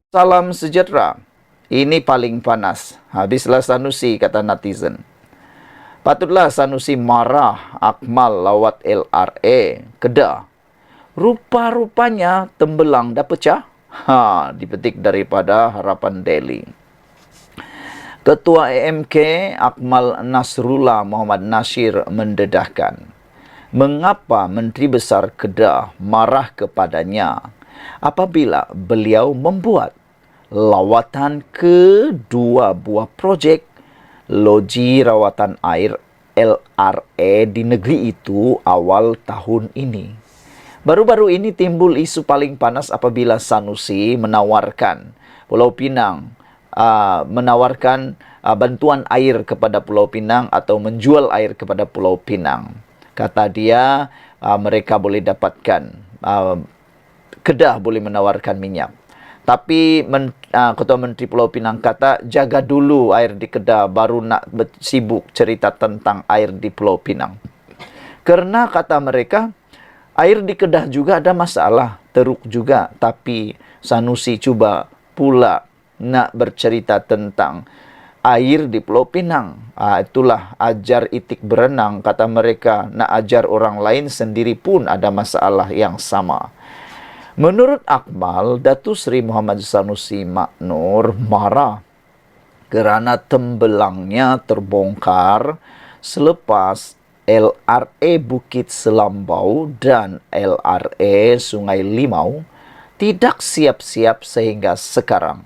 Salam sejahtera. Ini paling panas. Habislah Sanusi, kata netizen. Patutlah Sanusi marah Akmal lawat LRA Kedah. Rupa-rupanya tembelang dah pecah. Dipetik daripada Harapan Daily. Ketua AMK Akmal Nasrullah Muhammad Nasir mendedahkan, mengapa Menteri Besar Kedah marah kepadanya apabila beliau membuat lawatan ke dua buah projek loji rawatan air LRA di negeri itu awal tahun ini. Baru-baru ini timbul isu paling panas apabila Sanusi menawarkan Pulau Pinang menawarkan bantuan air kepada Pulau Pinang atau menjual air kepada Pulau Pinang. Kata dia, mereka boleh dapatkan, Kedah boleh menawarkan minyak. Tapi Ketua Menteri Pulau Pinang kata, jaga dulu air di Kedah, baru nak sibuk cerita tentang air di Pulau Pinang. Kerana kata mereka, air di Kedah juga ada masalah, teruk juga. Tapi Sanusi cuba pula nak bercerita tentang air di Pulau Pinang. Itulah ajar etik berenang, kata mereka. Nak ajar orang lain sendiri pun ada masalah yang sama. Menurut Akmal, Datuk Seri Muhammad Sanusi Maknur marah kerana tembelangnya terbongkar selepas LRA Bukit Selambau dan LRA Sungai Limau tidak siap-siap sehingga sekarang.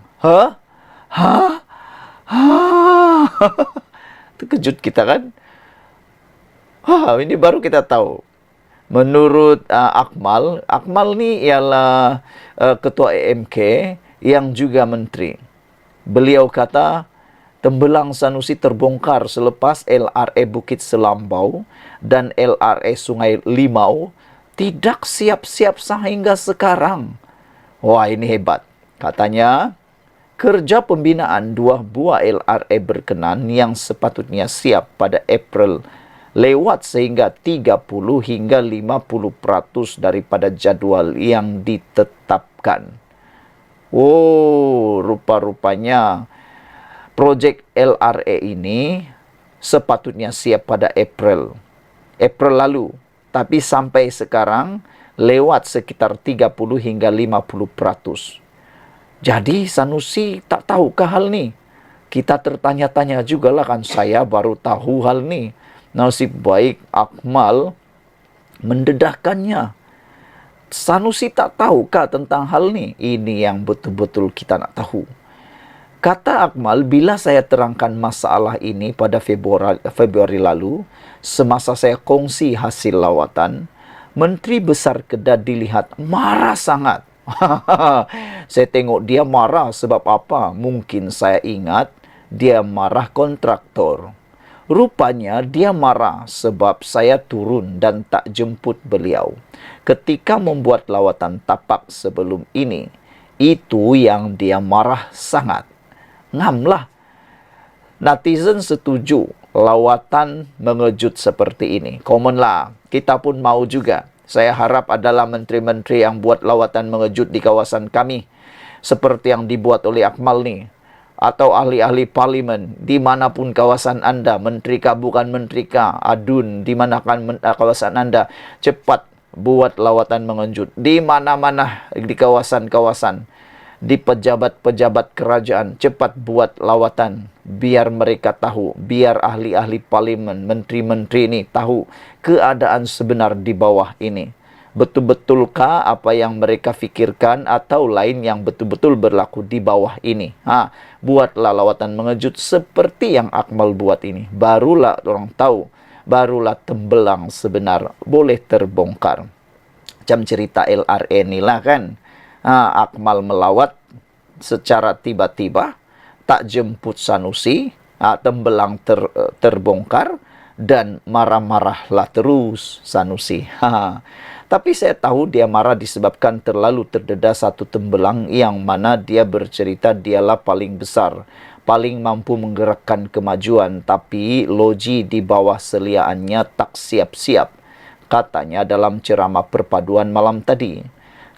Terkejut kita kan? Ini baru kita tahu. Menurut Akmal ni ialah Ketua AMK yang juga menteri. Beliau kata, tembelang Sanusi terbongkar selepas LRA Bukit Selambau dan LRA Sungai Limau tidak siap-siap sehingga sekarang. Wah, ini hebat. Katanya, kerja pembinaan dua buah LRA berkenan yang sepatutnya siap pada April lewat sehingga 30 hingga 50% daripada jadual yang ditetapkan. Rupa-rupanya projek LRA ini sepatutnya siap pada April lalu. Tapi sampai sekarang lewat sekitar 30 hingga 50%. Jadi Sanusi tak tahukah hal ni? Kita tertanya-tanya jugalah kan, saya baru tahu hal ni. Nasib baik Akmal mendedahkannya. Sanusi tak tahukah tentang hal ni? Ini yang betul-betul kita nak tahu. Kata Akmal, bila saya terangkan masalah ini pada Februari lalu, semasa saya kongsi hasil lawatan, Menteri Besar Kedah dilihat marah sangat. Saya tengok dia marah sebab apa? Mungkin saya ingat dia marah kontraktor. Rupanya dia marah sebab saya turun dan tak jemput beliau ketika membuat lawatan tapak sebelum ini. Itu yang dia marah sangat. Ngamlah. Netizen setuju lawatan mengejut seperti ini. Komen lah. Kita pun mau juga. Saya harap adalah menteri-menteri yang buat lawatan mengejut di kawasan kami, seperti yang dibuat oleh Akmal ni, atau ahli-ahli parlimen, di manapun kawasan anda, menteri kah, bukan menteri kah, adun, di manakan kawasan anda, cepat buat lawatan mengejut. Di mana-mana di kawasan-kawasan, di pejabat-pejabat kerajaan, cepat buat lawatan, biar mereka tahu, biar ahli-ahli parlimen, menteri-menteri ini tahu keadaan sebenar di bawah ini. Betul-betulkah apa yang mereka fikirkan atau lain yang betul-betul berlaku di bawah ini? Buatlah lawatan mengejut seperti yang Akmal buat ini. Barulah orang tahu, barulah tembelang sebenar boleh terbongkar. Macam cerita LRA inilah kan. Akmal melawat secara tiba-tiba, tak jemput Sanusi, tembelang terbongkar, dan marah-marahlah terus Sanusi. Tapi saya tahu dia marah disebabkan terlalu terdedah satu tembelang yang mana dia bercerita dialah paling besar, paling mampu menggerakkan kemajuan, tapi loji di bawah seliaannya tak siap-siap, katanya dalam ceramah perpaduan malam tadi.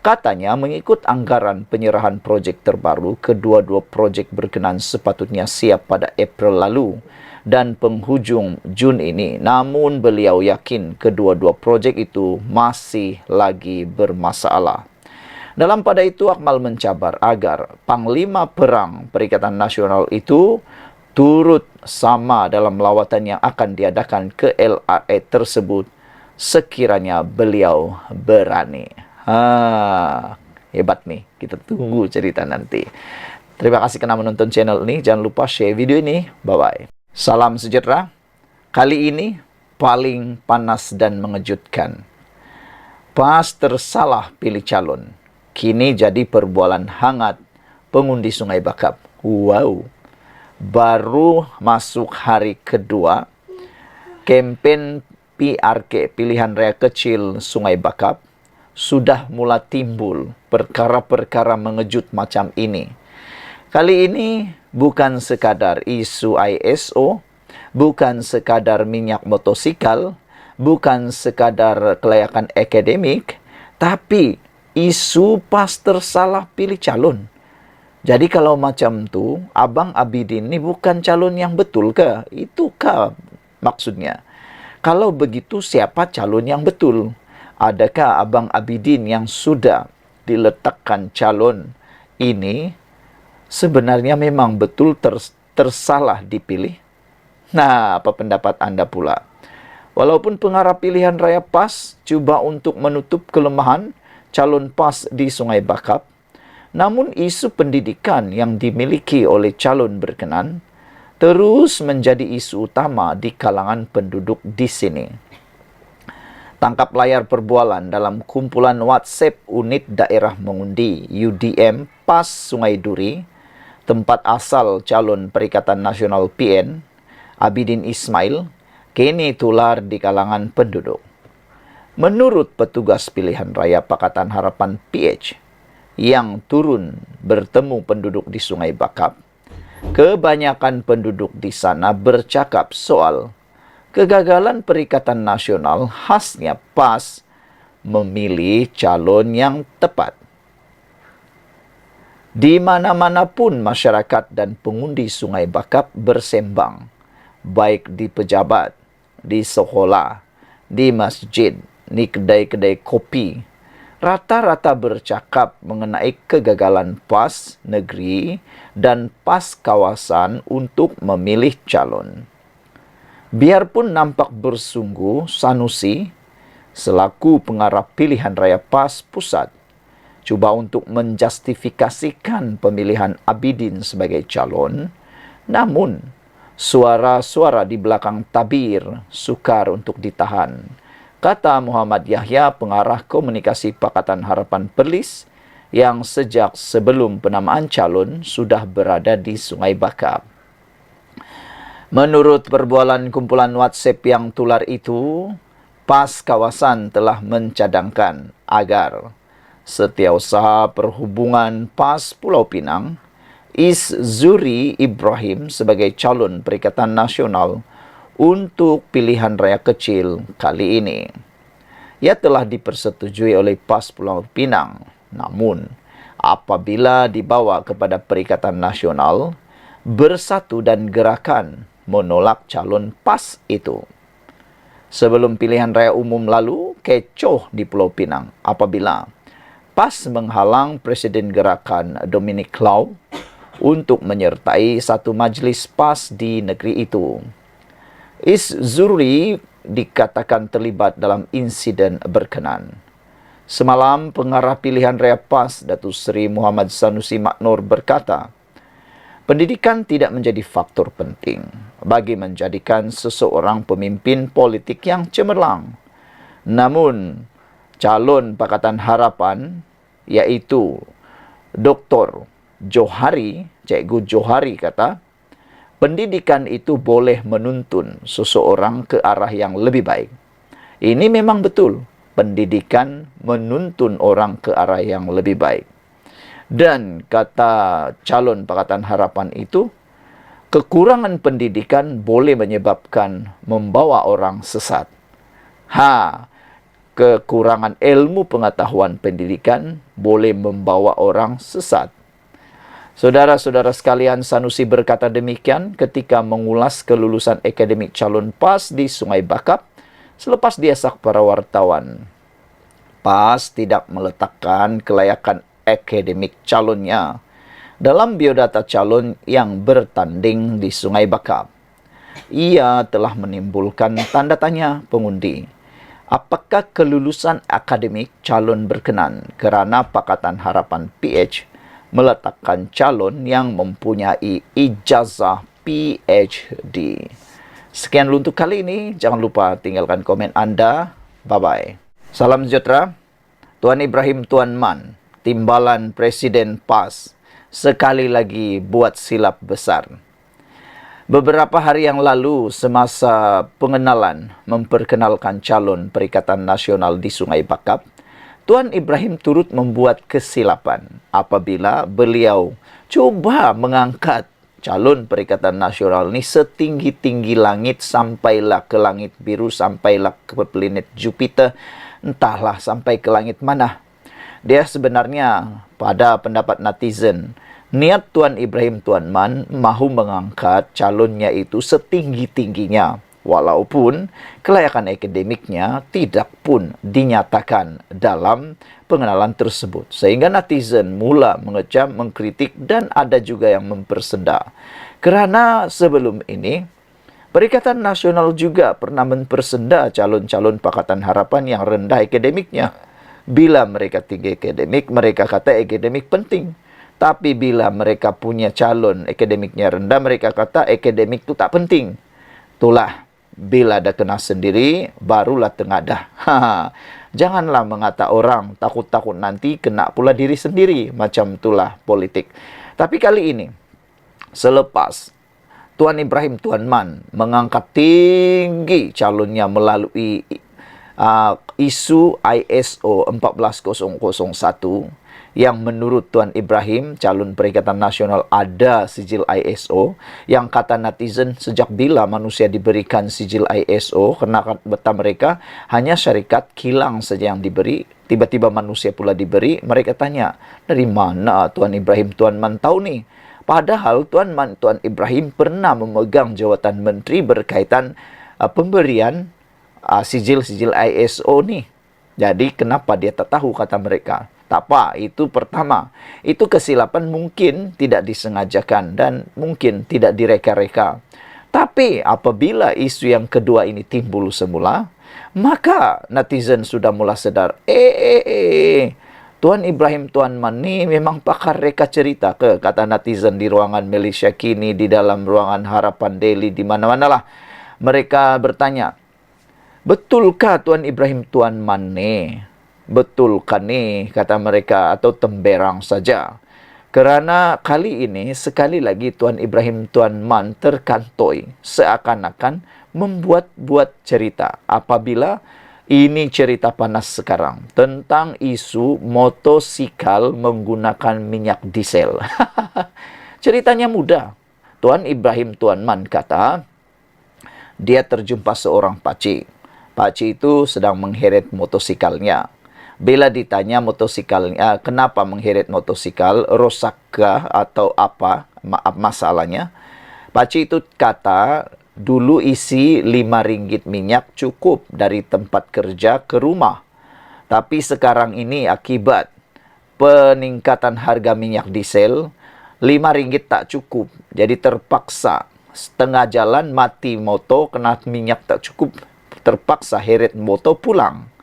Katanya mengikut anggaran penyerahan projek terbaru, kedua-dua projek berkenan sepatutnya siap pada April lalu dan penghujung Jun ini. Namun beliau yakin kedua-dua projek itu masih lagi bermasalah. Dalam pada itu, Akmal mencabar agar Panglima Perang Perikatan Nasional itu turut sama dalam lawatan yang akan diadakan ke LRA tersebut sekiranya beliau berani. Hebat nih. Kita tunggu cerita nanti. Terima kasih karena menonton channel ini. Jangan lupa share video ini. Bye-bye. Salam sejahtera. Kali ini paling panas dan mengejutkan. Pas tersalah pilih calon, kini jadi perbualan hangat pengundi Sungai Bakap. Wow. Baru masuk hari kedua, kempen PRK, Pilihan Raya Kecil Sungai Bakap, sudah mulai timbul perkara-perkara mengejut macam ini. Kali ini bukan sekadar isu ISO, bukan sekadar minyak motosikal, bukan sekadar kelayakan akademik, tapi isu pas tersalah pilih calon. Jadi kalau macam tu, Abang Abidin ni bukan calon yang betul ke? Itukah maksudnya? Kalau begitu, siapa calon yang betul? Adakah Abang Abidin yang sudah diletakkan calon ini sebenarnya memang betul tersalah dipilih? Nah, apa pendapat anda pula? Walaupun pengarah pilihan raya PAS cuba untuk menutup kelemahan calon PAS di Sungai Bakap, namun isu pendidikan yang dimiliki oleh calon berkenan terus menjadi isu utama di kalangan penduduk di sini. Tangkap layar perbualan dalam kumpulan WhatsApp Unit Daerah Mengundi UDM PAS Sungai Duri, tempat asal calon Perikatan Nasional PN, Abidin Ismail, kini tular di kalangan penduduk. Menurut petugas pilihan raya Pakatan Harapan PH yang turun bertemu penduduk di Sungai Bakap, kebanyakan penduduk di sana bercakap soal kegagalan Perikatan Nasional khasnya PAS memilih calon yang tepat. Di mana-mana pun masyarakat dan pengundi Sungai Bakap bersembang, baik di pejabat, di sekolah, di masjid, di kedai-kedai kopi, rata-rata bercakap mengenai kegagalan PAS negeri dan PAS kawasan untuk memilih calon. Biarpun nampak bersungguh, Sanusi, selaku pengarah pilihan raya PAS pusat, cuba untuk menjustifikasikan pemilihan Abidin sebagai calon, namun suara-suara di belakang tabir sukar untuk ditahan. Kata Muhammad Yahya, pengarah komunikasi Pakatan Harapan Perlis, yang sejak sebelum penamaan calon sudah berada di Sungai Bakap. Menurut perbualan kumpulan WhatsApp yang tular itu, PAS kawasan telah mencadangkan agar Setiausaha Perhubungan PAS Pulau Pinang, Zuri Ibrahim sebagai calon Perikatan Nasional untuk pilihan raya kecil kali ini. Ia telah dipersetujui oleh PAS Pulau Pinang. Namun, apabila dibawa kepada Perikatan Nasional, bersatu dan gerakan menolak calon PAS itu. Sebelum pilihan raya umum lalu, kecoh di Pulau Pinang apabila PAS menghalang Presiden Gerakan Dominic Lau untuk menyertai satu majlis PAS di negeri itu. Zuri dikatakan terlibat dalam insiden berkenan. Semalam, pengarah pilihan raya PAS, Datuk Seri Muhammad Sanusi Maknur berkata, pendidikan tidak menjadi faktor penting bagi menjadikan seseorang pemimpin politik yang cemerlang. Namun, calon Pakatan Harapan, yaitu Dr. Johari, Cikgu Johari kata, pendidikan itu boleh menuntun seseorang ke arah yang lebih baik. Ini memang betul. Pendidikan menuntun orang ke arah yang lebih baik. Dan kata calon Pakatan Harapan itu, kekurangan pendidikan boleh menyebabkan membawa orang sesat. kekurangan ilmu pengetahuan pendidikan boleh membawa orang sesat. Saudara-saudara sekalian, Sanusi berkata demikian ketika mengulas kelulusan akademik calon PAS di Sungai Bakap selepas diasak para wartawan. PAS tidak meletakkan kelayakan akademik calonnya dalam biodata calon yang bertanding di Sungai Bakap. Ia telah menimbulkan tanda tanya pengundi. Apakah kelulusan akademik calon berkenan kerana Pakatan Harapan PH meletakkan calon yang mempunyai ijazah PhD. Sekian untuk kali ini. Jangan lupa tinggalkan komen anda. Bye-bye. Salam sejahtera. Tuan Ibrahim Tuan Man, Timbalan Presiden PAS, sekali lagi buat silap besar. Beberapa hari yang lalu, semasa pengenalan memperkenalkan calon Perikatan Nasional di Sungai Bakap, Tuan Ibrahim turut membuat kesilapan apabila beliau cuba mengangkat calon Perikatan Nasional ni setinggi-tinggi langit, sampailah ke langit biru, sampailah ke planet Jupiter, entahlah sampai ke langit mana. Dia sebenarnya, pada pendapat netizen, niat Tuan Ibrahim Tuan Man mahu mengangkat calonnya itu setinggi-tingginya, walaupun kelayakan akademiknya tidak pun dinyatakan dalam pengenalan tersebut. Sehingga netizen mula mengecam, mengkritik dan ada juga yang mempersenda. Kerana sebelum ini, Perikatan Nasional juga pernah mempersenda calon-calon Pakatan Harapan yang rendah akademiknya. Bila mereka tinggi akademik, mereka kata akademik penting. Tapi bila mereka punya calon akademiknya rendah, mereka kata akademik itu tak penting. Itulah, bila dah kena sendiri, barulah tengadah. Janganlah mengata orang, takut-takut nanti kena pula diri sendiri. Macam itulah politik. Tapi kali ini, selepas Tuan Ibrahim Tuan Man mengangkat tinggi calonnya melalui isu ISO 14001 yang menurut Tuan Ibrahim, calon Perikatan Nasional ada sijil ISO, yang kata netizen sejak bila manusia diberikan sijil ISO, kerana kata mereka hanya syarikat kilang saja yang diberi, tiba-tiba manusia pula diberi. Mereka tanya, dari mana Tuan Ibrahim Tuan Man tahu ni? Padahal Tuan Man Tuan Ibrahim pernah memegang jawatan menteri berkaitan pemberian sijil-sijil ISO ni. Jadi kenapa dia tak tahu, kata mereka. Tak apa, itu pertama. Itu kesilapan mungkin tidak disengajakan dan mungkin tidak direka-reka. Tapi apabila isu yang kedua ini timbul semula, maka netizen sudah mula sedar, Tuan Ibrahim Tuan Man ni memang pakar reka cerita ke, kata netizen di ruangan Malaysia Kini, di dalam ruangan Harapan Daily, di mana-manalah. Mereka bertanya, betulkah Tuan Ibrahim Tuan Man ni? Betulkah ni, kata mereka, atau temberang saja? Kerana kali ini, sekali lagi Tuan Ibrahim Tuan Man terkantoi seakan-akan membuat-buat cerita. Apabila ini cerita panas sekarang tentang isu motosikal menggunakan minyak diesel. Ceritanya mudah. Tuan Ibrahim Tuan Man kata, dia terjumpa seorang pakcik. Pakcik itu sedang mengheret motosikalnya. Bila ditanya motosikalnya, kenapa mengheret motosikal, rosakkah atau apa masalahnya? Pakcik itu kata, dulu isi RM5 minyak cukup dari tempat kerja ke rumah. Tapi sekarang ini akibat peningkatan harga minyak diesel, RM5 tak cukup. Jadi terpaksa setengah jalan mati moto, kena minyak tak cukup, terpaksa heret moto pulang.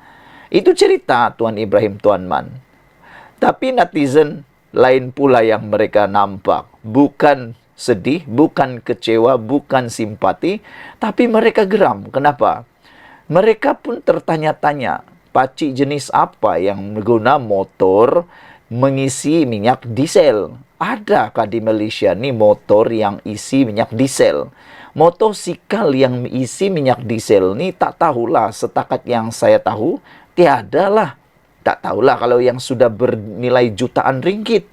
Itu cerita Tuan Ibrahim Tuan Man. Tapi netizen lain pula yang mereka nampak. Bukan sedih, bukan kecewa, bukan simpati, tapi mereka geram. Kenapa? Mereka pun tertanya-tanya, pakcik jenis apa yang menggunakan motor mengisi minyak diesel? Adakah di Malaysia ni motor yang isi minyak diesel? Motosikal yang isi minyak diesel ni tak tahulah, setakat yang saya tahu, tiadalah. Tak tahulah kalau yang sudah bernilai jutaan ringgit.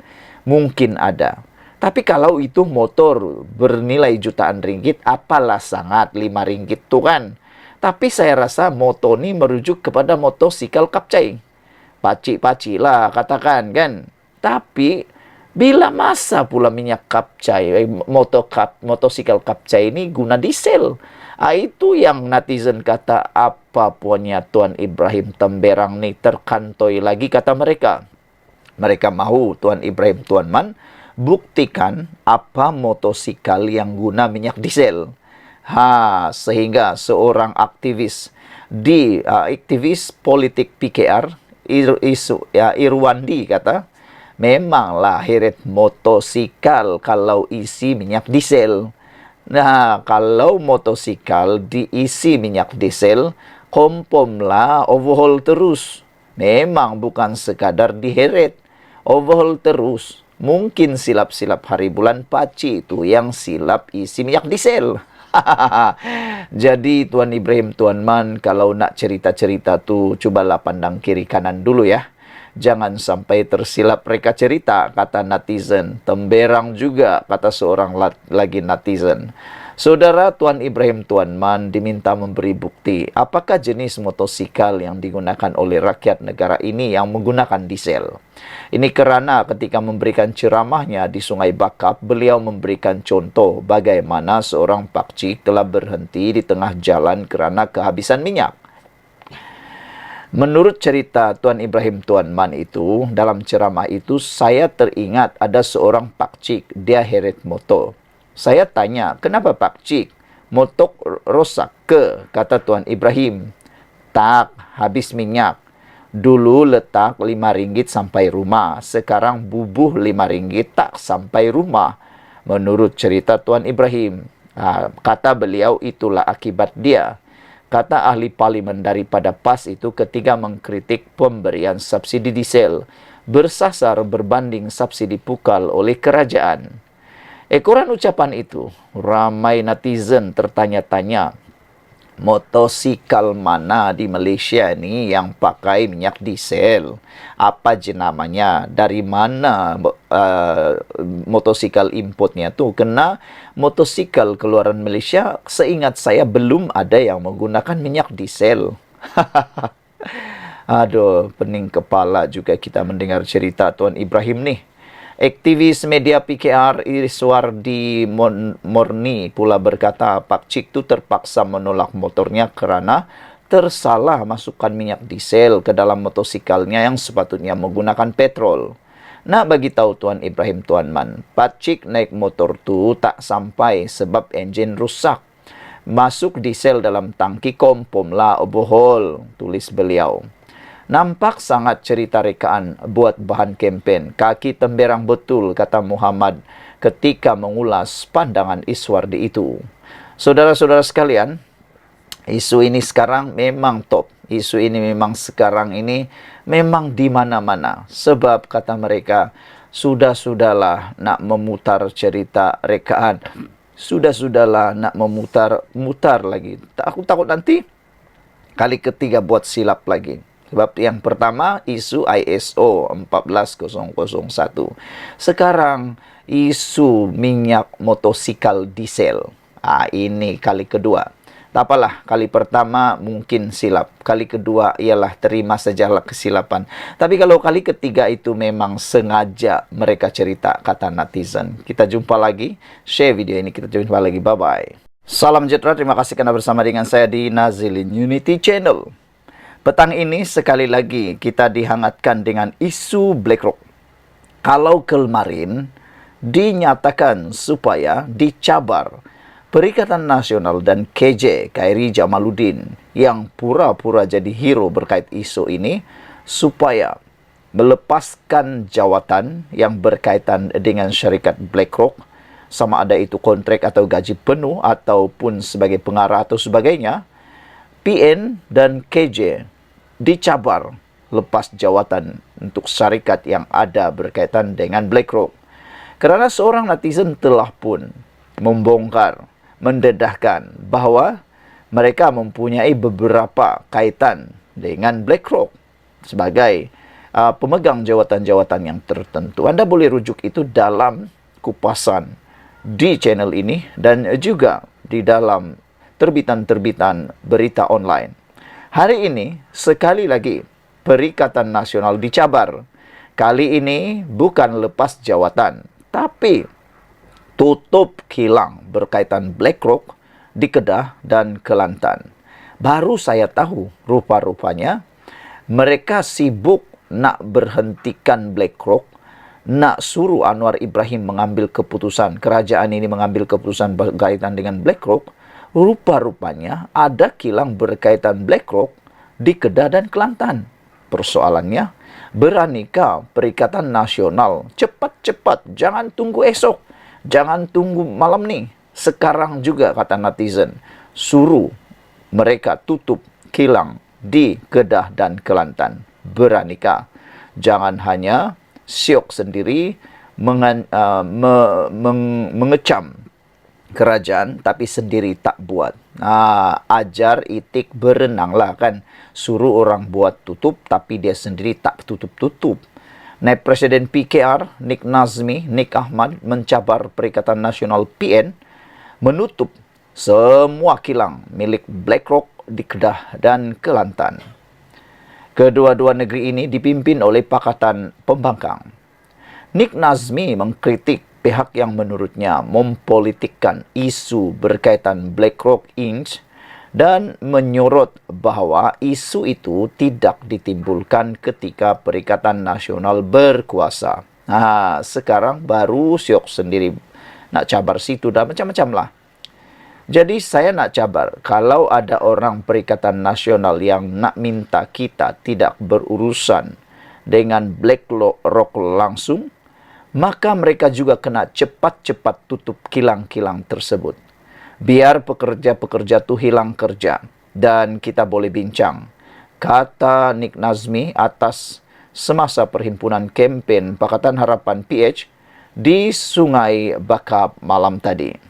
Mungkin ada. Tapi kalau itu motor bernilai jutaan ringgit, apalah sangat RM5 tu kan. Tapi saya rasa moto ni merujuk kepada motosikal kapcai. Pacik-pacik lah katakan kan. Tapi bila masa pula minyak kapcai, motosikal kapcai ini guna diesel. Itu yang netizen kata, apa punya Tuan Ibrahim Temberang ni terkantoi lagi, kata mereka. Mereka mahu Tuan Ibrahim Tuan Man buktikan apa motosikal yang guna minyak diesel. Sehingga seorang aktivis aktivis politik PKR, Irwandi kata, memanglah heret motosikal kalau isi minyak diesel. Nah, kalau motosikal diisi minyak diesel, kompomlah overhaul terus. Memang bukan sekadar diheret, overhaul terus. Mungkin silap-silap hari bulan paci itu yang silap isi minyak diesel. Jadi Tuan Ibrahim Tuan Man, kalau nak cerita-cerita tu, cubalah pandang kiri kanan dulu ya. Jangan sampai tersilap mereka cerita, kata netizen. Temberang juga, kata seorang lagi netizen. Saudara, Tuan Ibrahim Tuan Man diminta memberi bukti apakah jenis motosikal yang digunakan oleh rakyat negara ini yang menggunakan diesel. Ini kerana ketika memberikan ceramahnya di Sungai Bakap, beliau memberikan contoh bagaimana seorang pakcik telah berhenti di tengah jalan kerana kehabisan minyak. Menurut cerita Tuan Ibrahim Tuan Man itu, dalam ceramah itu saya teringat ada seorang pakcik, dia heret motor. Saya tanya, kenapa pakcik? Motor rosak ke? Kata Tuan Ibrahim. Tak, habis minyak. Dulu letak RM5 sampai rumah. Sekarang bubuh RM5 tak sampai rumah. Menurut cerita Tuan Ibrahim. Kata beliau, itulah akibat dia. Kata ahli parlimen daripada PAS itu ketika mengkritik pemberian subsidi diesel bersasar berbanding subsidi pukal oleh kerajaan. Ekoran ucapan itu, ramai netizen tertanya-tanya, motosikal mana di Malaysia ni yang pakai minyak diesel? Apa jenamanya? Dari mana motosikal importnya tu? Kena motosikal keluaran Malaysia, seingat saya belum ada yang menggunakan minyak diesel. Aduh, pening kepala juga kita mendengar cerita Tuan Ibrahim ni. Aktivis media PKR Iswardi Morni pula berkata pakcik tu terpaksa menolak motornya kerana tersalah masukkan minyak diesel ke dalam motosikalnya yang sepatutnya menggunakan petrol. Nak bagi tahu Tuan Ibrahim Tuan Man, pakcik naik motor tu tak sampai sebab enjin rusak. Masuk diesel dalam tangki, kompom lah overhaul, tulis beliau. Nampak sangat cerita rekaan buat bahan kempen. Kaki temberang betul, kata Muhammad ketika mengulas pandangan Iswardi itu. Saudara-saudara sekalian, isu ini sekarang memang top. Isu ini memang sekarang ini memang di mana-mana. Sebab kata mereka, sudah-sudahlah nak memutar cerita rekaan. Sudah-sudahlah nak memutar lagi. Aku takut nanti kali ketiga buat silap lagi. Sebab yang pertama isu ISO 14001. Sekarang isu minyak motosikal diesel. Ini kali kedua. Tak apalah, kali pertama mungkin silap. Kali kedua ialah terima sajalah kesilapan. Tapi kalau kali ketiga itu memang sengaja mereka cerita, kata netizen. Kita jumpa lagi. Share video ini, kita jumpa lagi. Bye-bye. Salam sejahtera, terima kasih kerana bersama dengan saya di Nazilin Unity Channel. Petang ini sekali lagi kita dihangatkan dengan isu BlackRock. Kalau kemarin dinyatakan supaya dicabar Perikatan Nasional dan KJ Khairi Jamaluddin yang pura-pura jadi hero berkait isu ini supaya melepaskan jawatan yang berkaitan dengan syarikat BlackRock, sama ada itu kontrak atau gaji penuh ataupun sebagai pengarah atau sebagainya, PN dan KJ dicabar lepas jawatan untuk syarikat yang ada berkaitan dengan BlackRock. Kerana seorang netizen telah pun membongkar, mendedahkan bahawa mereka mempunyai beberapa kaitan dengan BlackRock sebagai pemegang jawatan-jawatan yang tertentu. Anda boleh rujuk itu dalam kupasan di channel ini dan juga di dalam terbitan-terbitan berita online. Hari ini, sekali lagi, Perikatan Nasional dicabar. Kali ini bukan lepas jawatan, tapi tutup kilang berkaitan BlackRock di Kedah dan Kelantan. Baru saya tahu, rupa-rupanya mereka sibuk nak berhentikan BlackRock, nak suruh Anwar Ibrahim mengambil keputusan, kerajaan ini mengambil keputusan berkaitan dengan BlackRock. Rupa-rupanya ada kilang berkaitan BlackRock di Kedah dan Kelantan. Persoalannya, beranikah Perikatan Nasional cepat-cepat, jangan tunggu esok, jangan tunggu malam ni, sekarang juga, kata netizen, suruh mereka tutup kilang di Kedah dan Kelantan. Beranikah? Jangan hanya syok sendiri mengecam kerajaan, tapi sendiri tak buat. Ajar itik berenanglah kan. Suruh orang buat tutup, tapi dia sendiri tak tutup-tutup. Naib Presiden PKR, Nik Nazmi, Nik Ahmad, mencabar Perikatan Nasional PN, menutup semua kilang milik BlackRock di Kedah dan Kelantan. Kedua-dua negeri ini dipimpin oleh Pakatan Pembangkang. Nik Nazmi mengkritik pihak yang menurutnya mempolitikkan isu berkaitan BlackRock Inc. dan menyorot bahawa isu itu tidak ditimbulkan ketika Perikatan Nasional berkuasa. Sekarang baru syok sendiri nak cabar situ dah macam-macam lah. Jadi saya nak cabar, kalau ada orang Perikatan Nasional yang nak minta kita tidak berurusan dengan BlackRock langsung, maka mereka juga kena cepat-cepat tutup kilang-kilang tersebut. Biar pekerja-pekerja tu hilang kerja dan kita boleh bincang, kata Nik Nazmi atas semasa perhimpunan kempen Pakatan Harapan PH di Sungai Bakap malam tadi.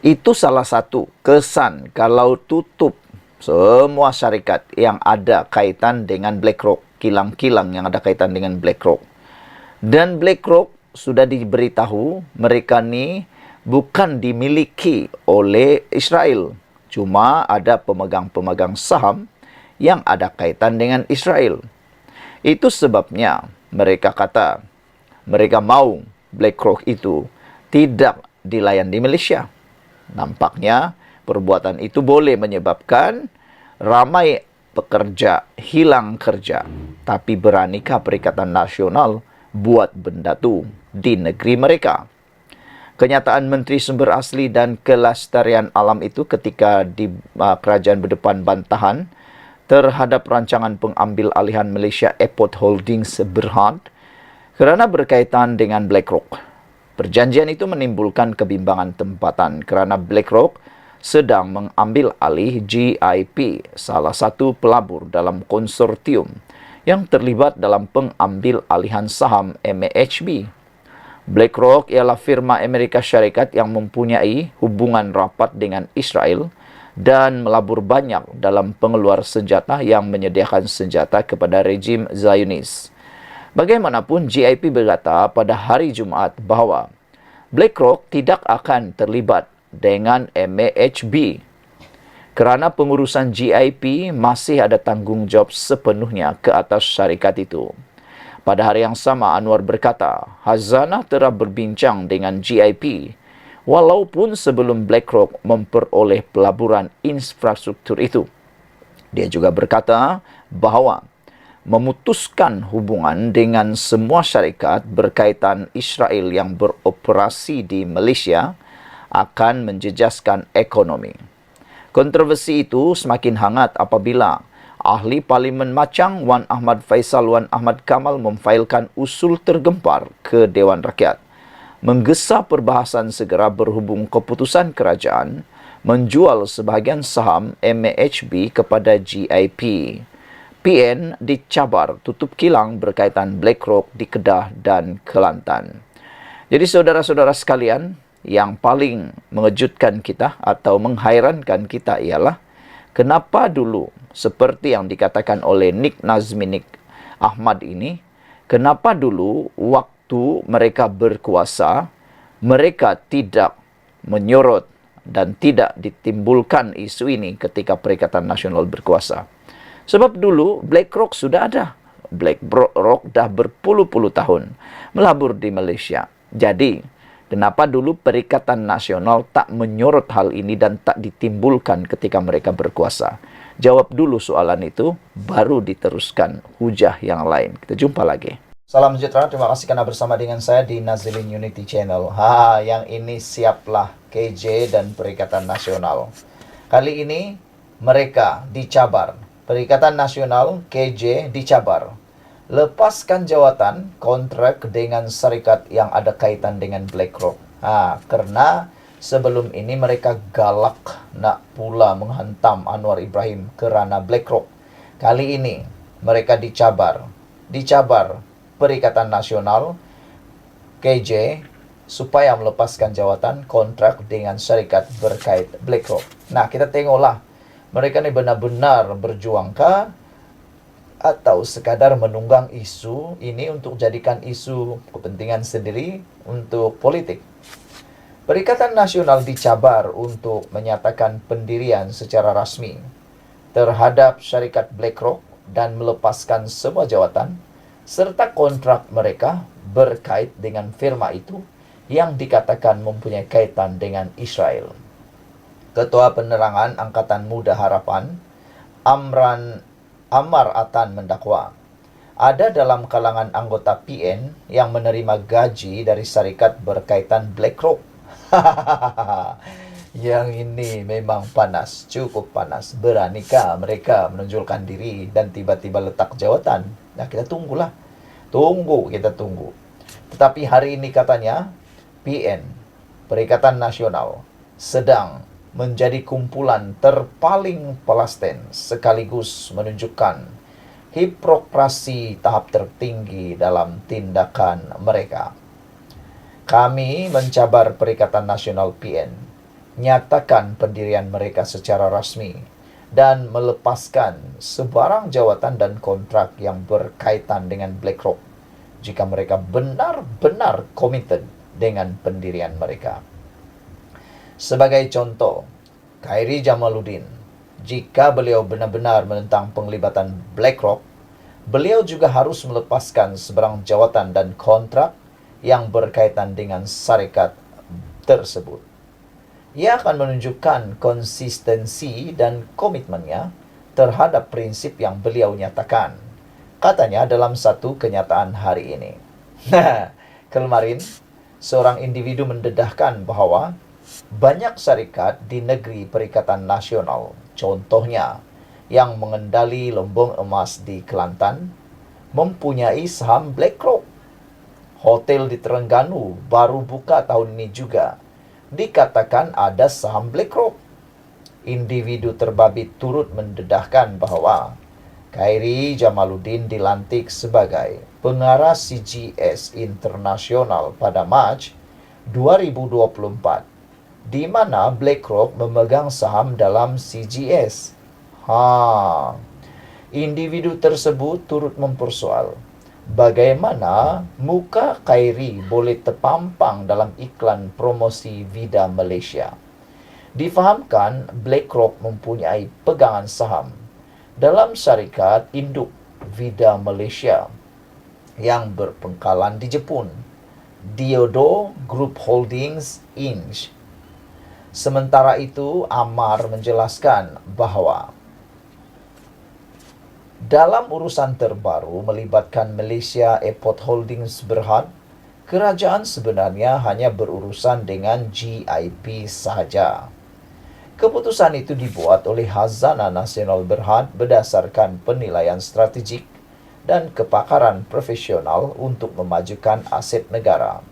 Itu salah satu kesan kalau tutup semua syarikat yang ada kaitan dengan BlackRock, kilang-kilang yang ada kaitan dengan BlackRock. Dan BlackRock sudah diberitahu mereka ni bukan dimiliki oleh Israel. Cuma ada pemegang-pemegang saham yang ada kaitan dengan Israel. Itu sebabnya mereka kata mereka mau BlackRock itu tidak dilayan di Malaysia. Nampaknya perbuatan itu boleh menyebabkan ramai pekerja hilang kerja. Tapi beranikah Perikatan Nasional buat benda tu di negeri mereka? Kenyataan Menteri Sumber Asli dan Kelestarian Alam itu ketika di Kerajaan Berdepan bantahan terhadap rancangan pengambil alihan Malaysia Airport Holdings Berhad kerana berkaitan dengan BlackRock. Perjanjian itu menimbulkan kebimbangan tempatan kerana BlackRock sedang mengambil alih GIP, salah satu pelabur dalam konsortium yang terlibat dalam pengambil alihan saham MAHB. BlackRock ialah firma Amerika Syarikat yang mempunyai hubungan rapat dengan Israel dan melabur banyak dalam pengeluar senjata yang menyediakan senjata kepada rejim Zionis. Bagaimanapun, GIP berkata pada hari Jumaat bahawa BlackRock tidak akan terlibat dengan MAHB kerana pengurusan GIP masih ada tanggungjawab sepenuhnya ke atas syarikat itu. Pada hari yang sama, Anwar berkata, Hazanah telah berbincang dengan GIP walaupun sebelum BlackRock memperoleh pelaburan infrastruktur itu. Dia juga berkata bahawa memutuskan hubungan dengan semua syarikat berkaitan Israel yang beroperasi di Malaysia akan menjejaskan ekonomi. Kontroversi itu semakin hangat apabila Ahli Parlimen Machang Wan Ahmad Faisal Wan Ahmad Kamal memfailkan usul tergempar ke Dewan Rakyat, menggesa perbahasan segera berhubung keputusan kerajaan menjual sebahagian saham MAHB kepada GIP. PN dicabar tutup kilang berkaitan BlackRock di Kedah dan Kelantan. Jadi saudara-saudara sekalian, yang paling mengejutkan kita atau menghairankan kita ialah kenapa dulu seperti yang dikatakan oleh Nik Nazmi Nik Ahmad ini, kenapa dulu waktu mereka berkuasa mereka tidak menyorot dan tidak ditimbulkan isu ini ketika Perikatan Nasional berkuasa. Sebab dulu BlackRock sudah ada. BlackRock dah berpuluh-puluh tahun melabur di Malaysia. Jadi, kenapa dulu Perikatan Nasional tak menyorot hal ini dan tak ditimbulkan ketika mereka berkuasa? Jawab dulu soalan itu, baru diteruskan hujah yang lain. Kita jumpa lagi. Salam sejahtera, terima kasih karena bersama dengan saya di Nazilin Unity Channel. Yang ini siaplah KJ dan Perikatan Nasional. Kali ini mereka dicabar. Perikatan Nasional KJ dicabar. Lepaskan jawatan kontrak dengan syarikat yang ada kaitan dengan BlackRock. Karena sebelum ini mereka galak nak pula menghantam Anwar Ibrahim kerana BlackRock. Kali ini mereka dicabar. Perikatan Nasional KJ supaya melepaskan jawatan kontrak dengan syarikat berkait BlackRock. Nah, kita tengoklah mereka ni benar-benar berjuangkah atau sekadar menunggang isu ini untuk jadikan isu kepentingan sendiri untuk politik. Perikatan Nasional dicabar untuk menyatakan pendirian secara rasmi terhadap syarikat BlackRock dan melepaskan semua jawatan serta kontrak mereka berkait dengan firma itu yang dikatakan mempunyai kaitan dengan Israel. Ketua Penerangan Angkatan Muda Harapan, Ammar Atan mendakwa, ada dalam kalangan anggota PN yang menerima gaji dari syarikat berkaitan BlackRock. Yang ini memang panas, cukup panas. Beranikah mereka menonjolkan diri dan tiba-tiba letak jawatan? Nah, kita tunggulah. Kita tunggu. Tetapi hari ini katanya PN, Perikatan Nasional, sedang menjadi kumpulan terpaling Palestin sekaligus menunjukkan hipokrasi tahap tertinggi dalam tindakan mereka. Kami mencabar Perikatan Nasional PN, nyatakan pendirian mereka secara rasmi dan melepaskan sebarang jawatan dan kontrak yang berkaitan dengan BlackRock jika mereka benar-benar committed dengan pendirian mereka. Sebagai contoh, Khairi Jamaluddin, jika beliau benar-benar menentang penglibatan BlackRock, beliau juga harus melepaskan sebarang jawatan dan kontrak yang berkaitan dengan syarikat tersebut. Ia akan menunjukkan konsistensi dan komitmennya terhadap prinsip yang beliau nyatakan. Katanya dalam satu kenyataan hari ini. Kemarin, seorang individu mendedahkan bahwa banyak syarikat di negeri Perikatan Nasional, contohnya yang mengendali lumbung emas di Kelantan, mempunyai saham BlackRock. Hotel di Terengganu baru buka tahun ini juga dikatakan ada saham BlackRock. Individu terbabit turut mendedahkan bahawa Khairi Jamaluddin dilantik sebagai pengarah CGS Internasional pada Mac 2024, di mana BlackRock memegang saham dalam CGS. Individu tersebut turut mempersoal bagaimana muka Khairi boleh terpampang dalam iklan promosi Vida Malaysia. Difahamkan BlackRock mempunyai pegangan saham dalam syarikat induk Vida Malaysia yang berpangkalan di Jepun, Diodo Group Holdings Inc. Sementara itu, Ammar menjelaskan bahawa dalam urusan terbaru melibatkan Malaysia Airport Holdings Berhad, kerajaan sebenarnya hanya berurusan dengan GIP sahaja. Keputusan itu dibuat oleh Khazanah Nasional Berhad berdasarkan penilaian strategik dan kepakaran profesional untuk memajukan aset negara.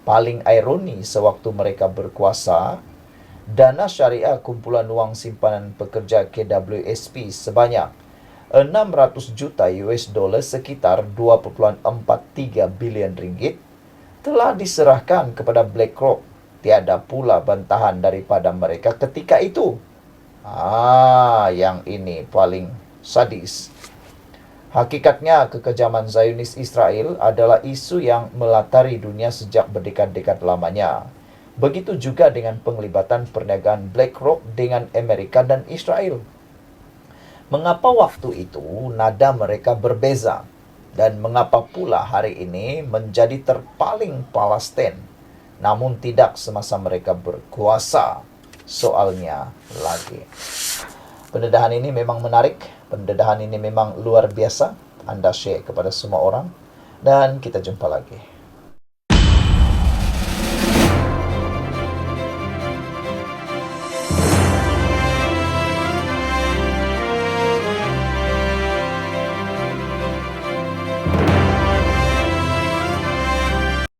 Paling ironi sewaktu mereka berkuasa, dana syariah kumpulan wang simpanan pekerja KWSP sebanyak 600 juta US dollar sekitar 2.43 bilion ringgit telah diserahkan kepada BlackRock. Tiada pula bantahan daripada mereka ketika itu. Yang ini paling sadis. Hakikatnya, kekejaman Zionis Israel adalah isu yang melatari dunia sejak berdekad-dekad lamanya. Begitu juga dengan penglibatan perniagaan BlackRock dengan Amerika dan Israel. Mengapa waktu itu nada mereka berbeza? Dan mengapa pula hari ini menjadi terpaling Palestin, namun tidak semasa mereka berkuasa? Soalnya lagi. Pendedahan ini memang menarik, pendedahan ini memang luar biasa. Anda share kepada semua orang, dan kita jumpa lagi.